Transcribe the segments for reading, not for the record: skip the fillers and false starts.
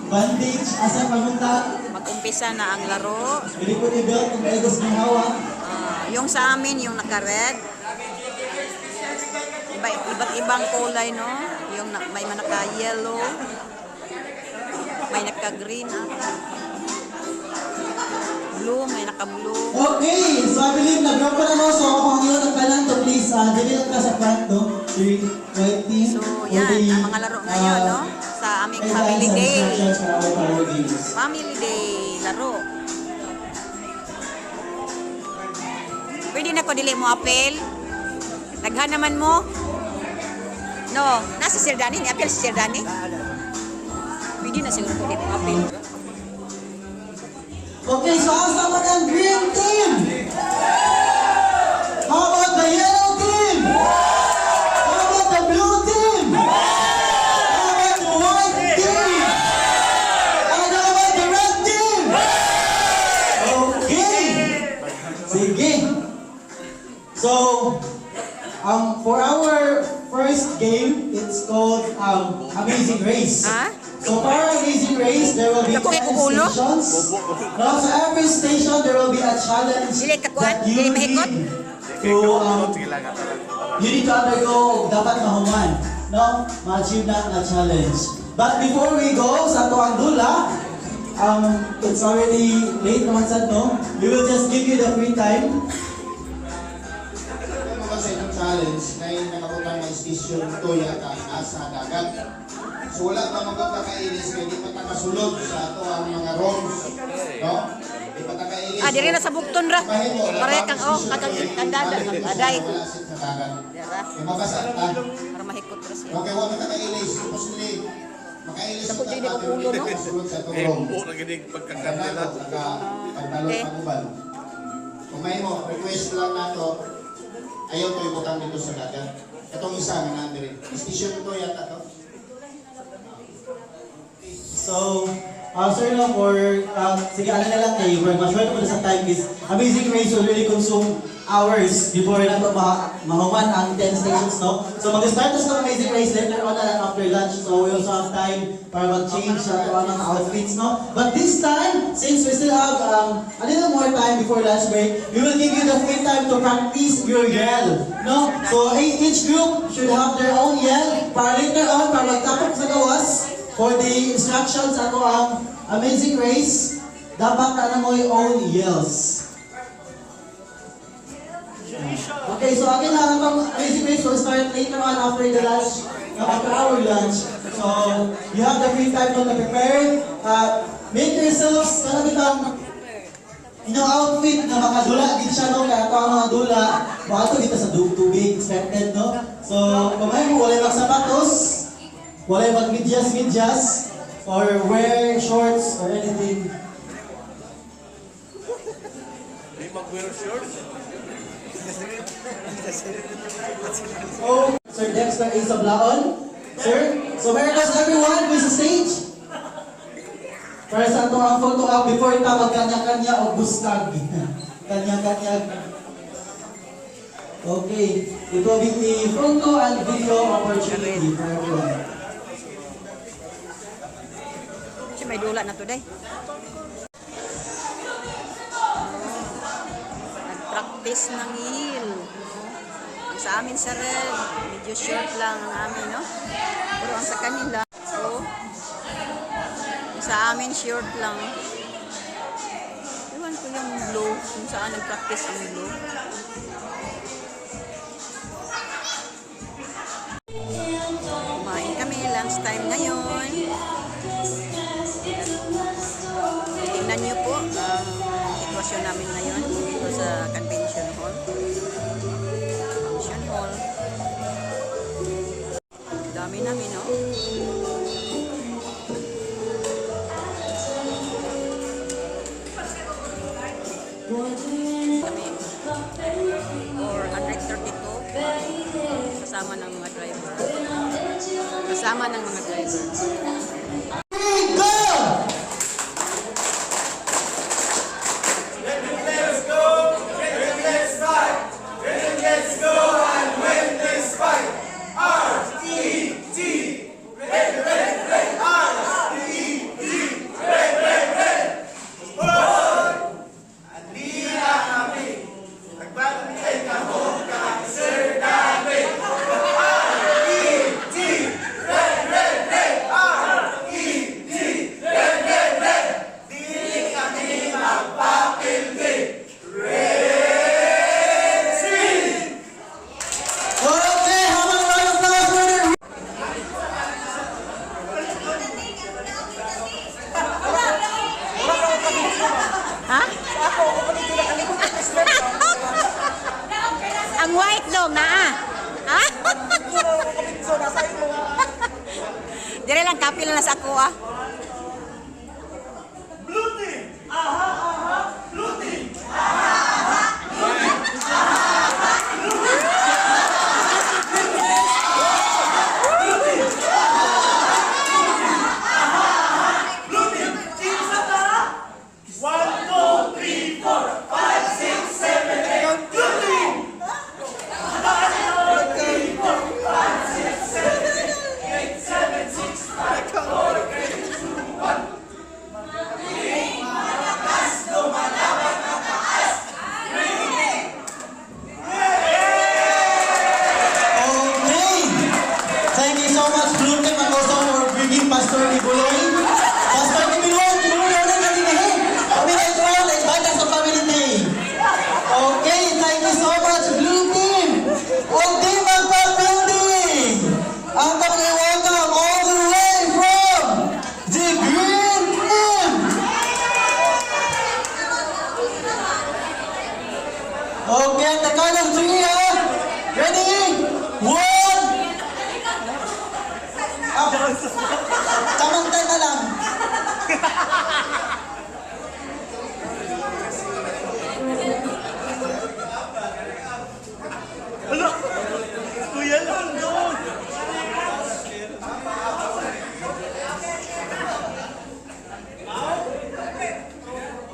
Bandage, asa pamunta? Mag-umpisa na ang laro. Pili ko ni Bel kung may gusto ng hawa. Yung sa amin, yung naka-red. Iba't ibang kulay, no? Yung may naka-yellow. May naka-green, blue, may naka-blue. Okay, so I believe nag-drop pa na mo. So ako ang iyon ang kanan to please. Dili lang ka sa front to. 3, white team. So yan, ang mga laro ngayon, no? Sa aming family day. Family day, laro. Pwede na ko dili mo apel. Naghan naman mo. No, nasa Sir Danny, ni apel si Sir Danny. Pwede na siguro ko dili mo apel. Okay, so asa man ang green team? How about the yellow team? How about the blue team? How about the white team? And how about the red team? Okay. Sige. So, for our first game, it's called Amazing Race. So para Amazing Race, there will be 10 stations. Now, sa every station, there will be a challenge that you need to undergo, dapat mahuman. No? Ma-achieve na na challenge. But before we go sa tuang dula, it's already late naman sa no? We will just give you the free time. Kasi ng challenge na yung nakaputang na station to yata nasa dagat. So wala pa magkakainis kaya di pa nakasulod sa ato ang mga rooms. No? Di pa nakainis. Diri na sa bukton ra. Pare kang kandada ng aday. Wala sit sa dagat. Dira. Kaya mabasa ta. Para mahikot ra siya. Okay, wala nakainis. Tapos nili. Makainis Sa kung di ko ulo, no? Sulod sa itong Eh, room. buo na ginig pagkakandila. Pagtalon pag-uban. Kung may mo, request lang na to. Ayaw to ibutang dito sa dagat. Itong isa na nandiri. Station to yata to. So, sir, no, sige, ano na lang kayo, we're much better sa time is Amazing Race will really consume hours before na ito mahuman ang 10 stations, no? So, mag-start na sa Amazing Race later on na lang after lunch, so we also have time para mag-change sa ito ang outfits, no? But this time, since we still have a little more time before lunch break, we will give you the free time to practice your yell, no? So, each group should have their own yell para later on, para magtapok sa gawas, for the instructions ato ang Amazing Race, dapat na mo yung own yells. Okay, so again, ang Amazing Race will start later on after the lunch, after our lunch. So, you have the free time to prepare. Make yourselves kanabitang outfit na makadula din siya, no? Kaya ito ang mga dula, baka ito dito sa tubig, expected, no? So, kung may mo, wala magsapatos, wala mag-medyas, or wear shorts or anything. Di mag-wear shorts. Oh, Sir Dexter A. Sablaon. Sir, so where does everyone with the stage? Para sa ito ang photo up before ita magkanya-kanya o bustag. Kanya-kanya. Okay, it will be the photo and video opportunity for everyone. Siya may dula na today. Nag-practice ng heel. Sa amin sa red, medyo short lang ang amin, no? Pero ang sa kanila, so, sa amin short lang. Iwan ko yung blue, kung saan nag-practice ang blue. Kumain kami, lunch time ngayon. Tingnan niyo po ang sitwasyon namin ngayon dito sa convention hall. Convention hall. Dami namin, no? Kami 432 kasama ng mga driver. Kasama ng mga driver. Go! kapil na sa ako ah. Okay! Thank you so much, Blue Team, and also for bringing Pastor Ibuloy. Pastor Ibuloy, tumulong na kami ngayon. Kami na ito, invite us sa family day. Okay, thank you so much, Blue Team. Okay, magpa-building. Ang welcome all the way from the Green Team. Okay, at the count of 3, ah. Ready? 1. Kamantay na lang. Kuya lang doon.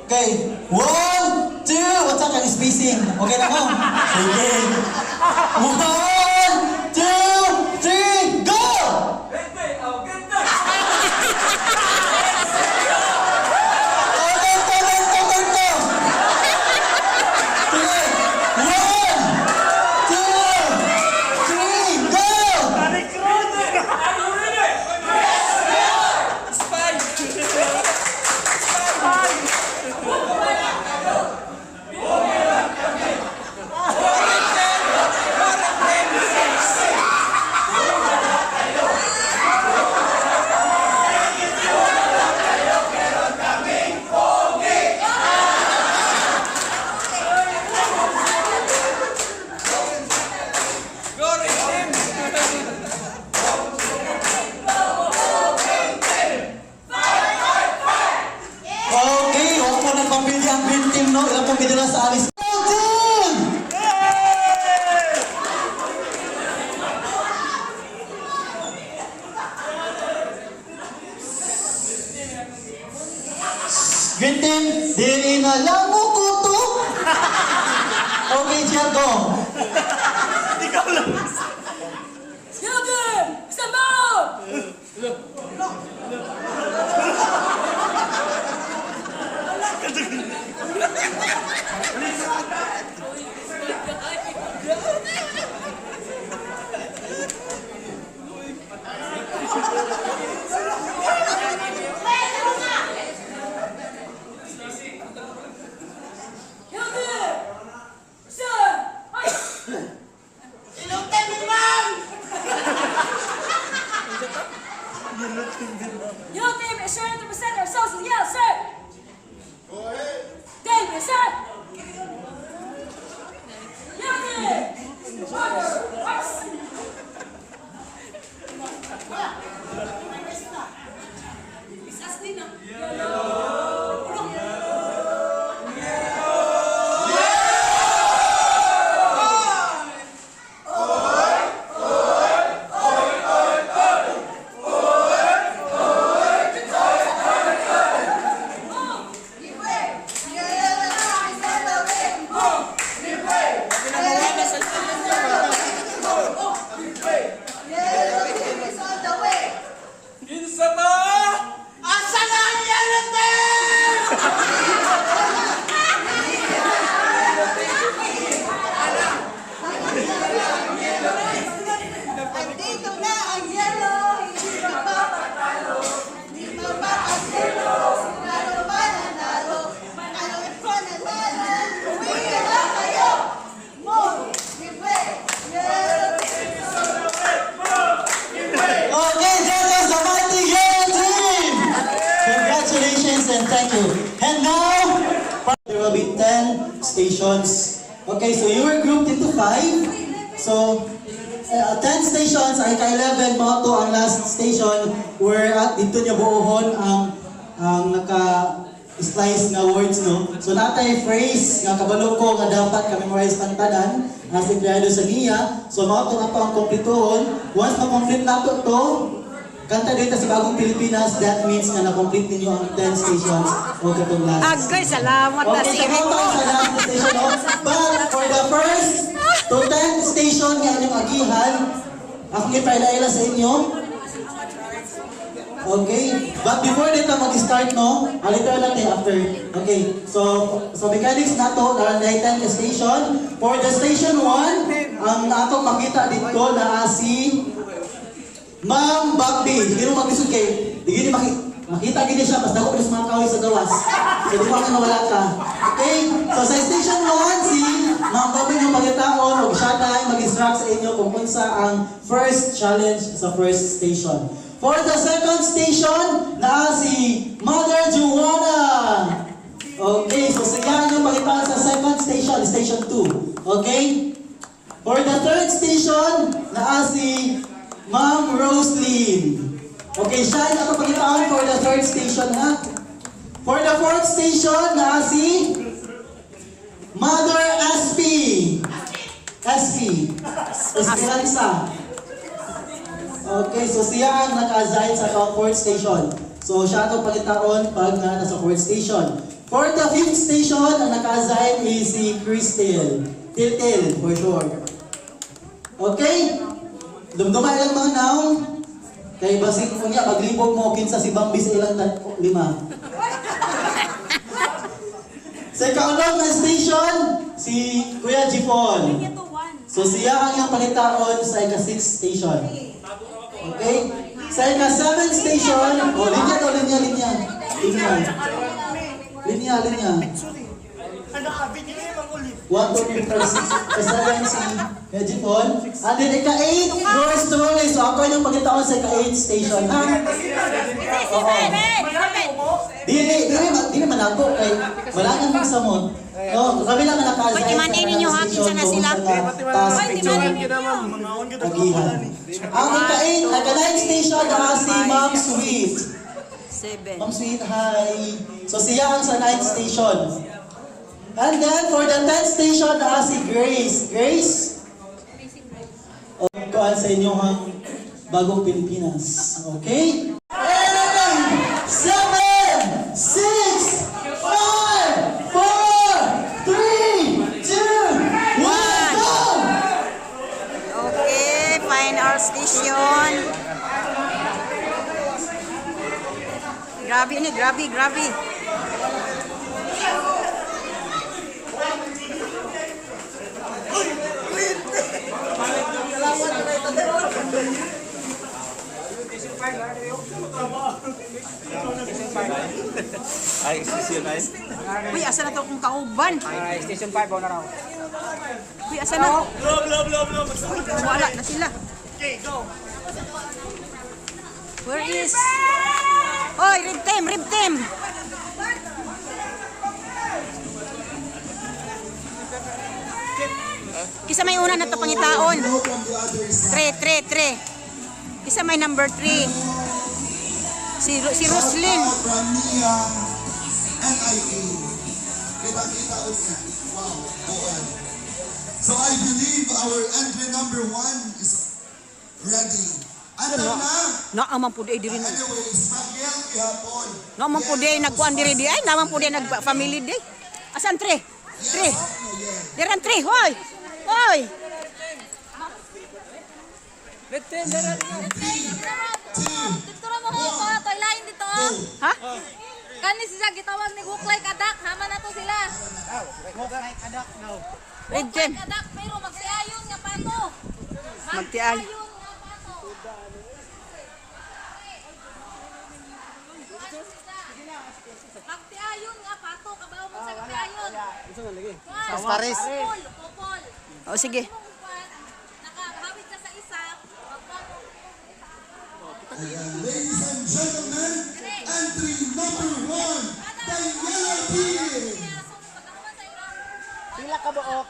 Okay, 1, 2, what's up, ang spacing? Okay na mo? Sige. 1, 2, 3, go! Sige. 1, 2, 3, go! Recruit! Okay, huwag mo nang pamilya ang green team, no? Ilang pong pinila sa alis. Go team! Green team, diri na lang mo kuto. Okay, Jer, go. Ikaw lang. Silver! Sama! Silver! Sir! Ay! Yellow team is sure to present ourselves as yellow, sir! Go ahead! David, sir! Yellow team! Order! Arts! Isas din ah. Andito na ang yellow, hindi mapapatalo. Hindi mapapatalo, sigurado mananalo. Manalo at pananalo, uwi na kayo. Move, give way, yellow team. Okay, that was the mighty yellow team! Congratulations and thank you. And now, there will be 10 stations. Okay, so you were grouped into 5. So, 10 stations ay ka-11 mga to ang last station where at dito niya buohon ang naka-slice nga words, no? So natay phrase nga kabalo ko nga dapat ka-memorize ng tanan as empleyado sa niya. So mga to nga to ang kompletohon. Once ma-complete nato to, kanta dito sa Bagong Pilipinas, that means nga na-complete ninyo ang 10 stations o katong last. Agay, salamat na Okay, sige sa mo. sa last station, no? But for the first to 10 station nga inyong agihan, ako ipaila-ila sa inyo. Okay? But before dito mag-start, no? Later lang after. Okay. So mechanics na to, naran 10 station. For the station 1, ang atong makita dito na si Ma'am Bobby. Hindi mo mag-isog kay. Hindi makita gini siya, mas dako sa mga kaway sa gawas. So di ba nga nawala ka. Okay? So sa station 1, si Ma'am Bobby yung pagkataon, o siya tayo mag-instruct sa inyo kung kung sa ang first challenge sa first station. For the second station, na si Mother Juana. Okay, so siya yung pagkataon sa second station, station 2. Okay? For the third station, na si Ma'am Roslyn. Okay, siya yung nakapagitaon for the third station, ha? For the fourth station, na si Mother SP. Esperanza. Okay, so siya ang naka-assign sa fourth station. So siya itong pagitaon pag nasa fourth station. For the fifth station, ang naka-assign is si Crystal. Tiltil, for sure. Okay? Dumdumay lang mga naong. Kay basig ko niya, maglibog mo, kinsa si Bambi sa ilang 5. Sa kaunang na station, si Kuya Jipon. So siya ang iyang palitaon sa ika-6 station. Okay? Sa ika-7 station, linya to, linya. Linya. Ano ka, binili mang ulit. 1, 2, 3, 4, 6, ika-7 si Kuya Jipon. And then ika-8, yours truly. So ako yung pagkataon sa ika-8 station. Ha? Oo. Dili man ako kay wala nang magsamot. No, kami lang naka-assign. Hoy, timanin ninyo, ha? Kinsa na sila? Hoy, timanin ninyo. Agihan. Ang ika-8, ika-9 station na si Ma'am Sweet. 7. Ma'am Sweet, hi. So siya ang sa 9th station. And then for the 10th station na si Grace. Grace? O, kuhaan sa inyo ang Bagong Pilipinas. Okay? 8, 7, 6, 5, 4, 3, 2, 1, go! Okay, find our station. Grabe ni, grabe. Ay, sisyon ay. Uy, asa na to kung kauban? Station 5 na raw. Uy, asa na? Blow. Wala na sila. Okay, go. Where is? Oy, rib team. Kisa may una na to pangitaon. 3. Kisa may number 3. Si Roslyn. From NIA, NIA. Kita ulit. Wow, buwan. So I believe our entry number 1 is ready. Ano na? Naaman po di rin. Anyways, magyang ihapon. Naaman po di nagkuan diri di ay. Naaman po di nag-family di. Asan 3? 3. Diran 3. Hoy. Dito ra mo ko, toy lain dito. Ha? Kani siya gitawag ni Guklay Kadak, hama na to sila. Red team. Kadak pero magsiayon nga pato. Magtiay. Magtiayon nga pato, kabaw mo sa magtiayon. Mas Paris. Popol. O sige. Nakahawid ka sa isa, magpato. Ladies and gentlemen, entry number 1, the yellow team. Pila ka buok.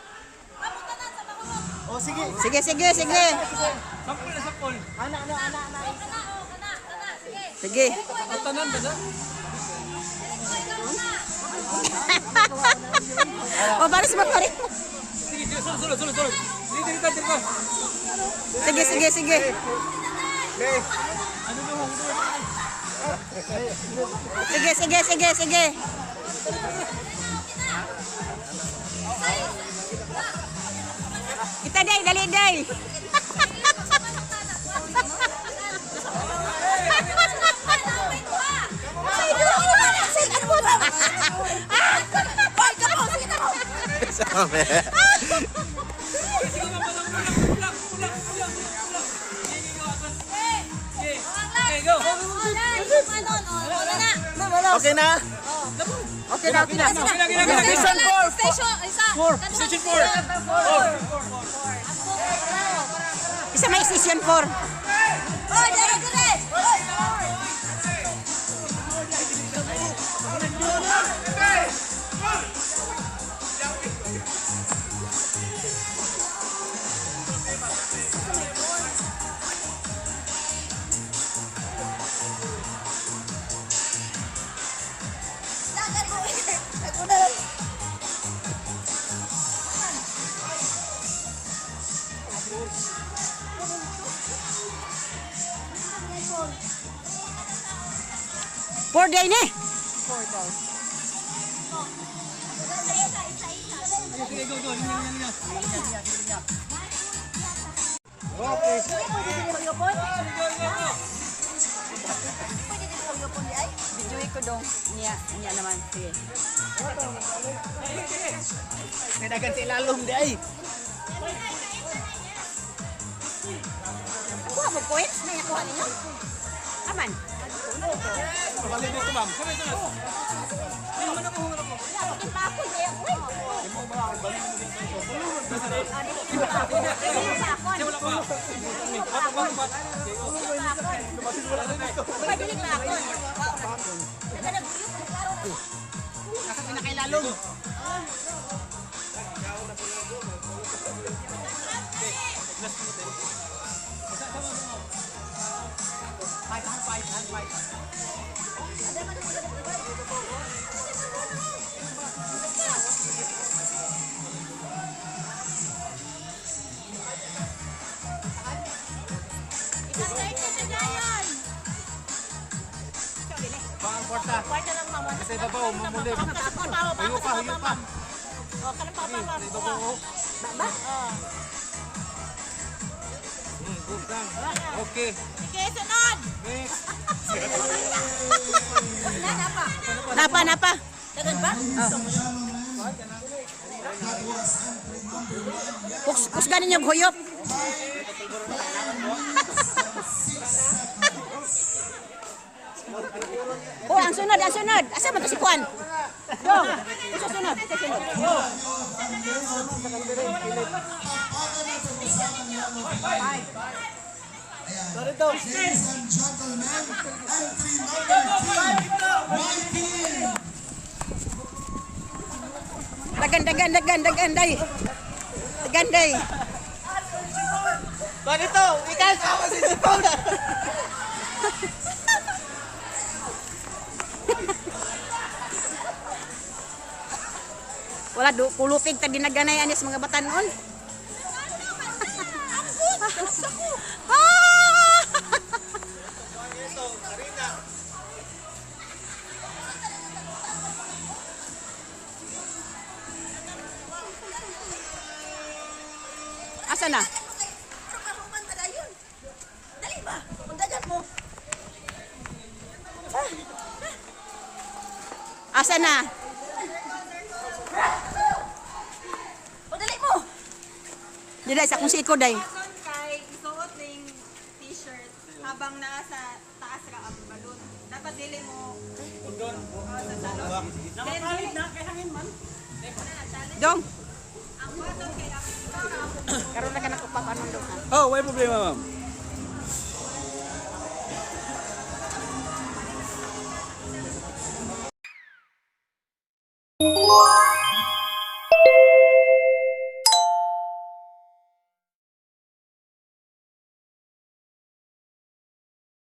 Kamuta na sa bahulog. O sige. Sige, sige, sige. Sampol na sampol. Sige. Tanan ba sa? O, baris mo pa rin. Sige, sulod. Dito ka. Sige, sige, sige. Sige, sige, sige, sige. Kita day, dali day. Okay na? Okay na, okay na. Station 4. Station 4. Isa may session 4. Hoy, dire. Dagan mo. Ako na lang. Four day ni. Sige, go. Linya. Videoin ko dong. Niya naman. Sige. May dagan sa ilalom di ay. Kuha mo points na nakuha ninyo. Aman. Balik dito, ma'am. Sabay. Pinakailalong. Kwarta. Kasi babaw, mamulim. Hiyo pa. Okay. Napa. Kusganin yung huyop. Oh, ang sunod. Asa man to si Kwan? Dong. Asa sunod? Dagan day. Ganito, ikaw sama si Sipaw na. Wala kulupig ta dinaganay anis mga batanon. Asa na? Dali ba? Kung dagan mo. Asa na? O dali mo. Dili sa kung siko day. Kay isuot ning t-shirt habang nasa taas ra ang balon. Dapat dili mo undon sa salon. Nakapalit na kay hangin man. Dong. Ang button kay Karon na ka nakupapanon dong. Oh, may problema, ma'am.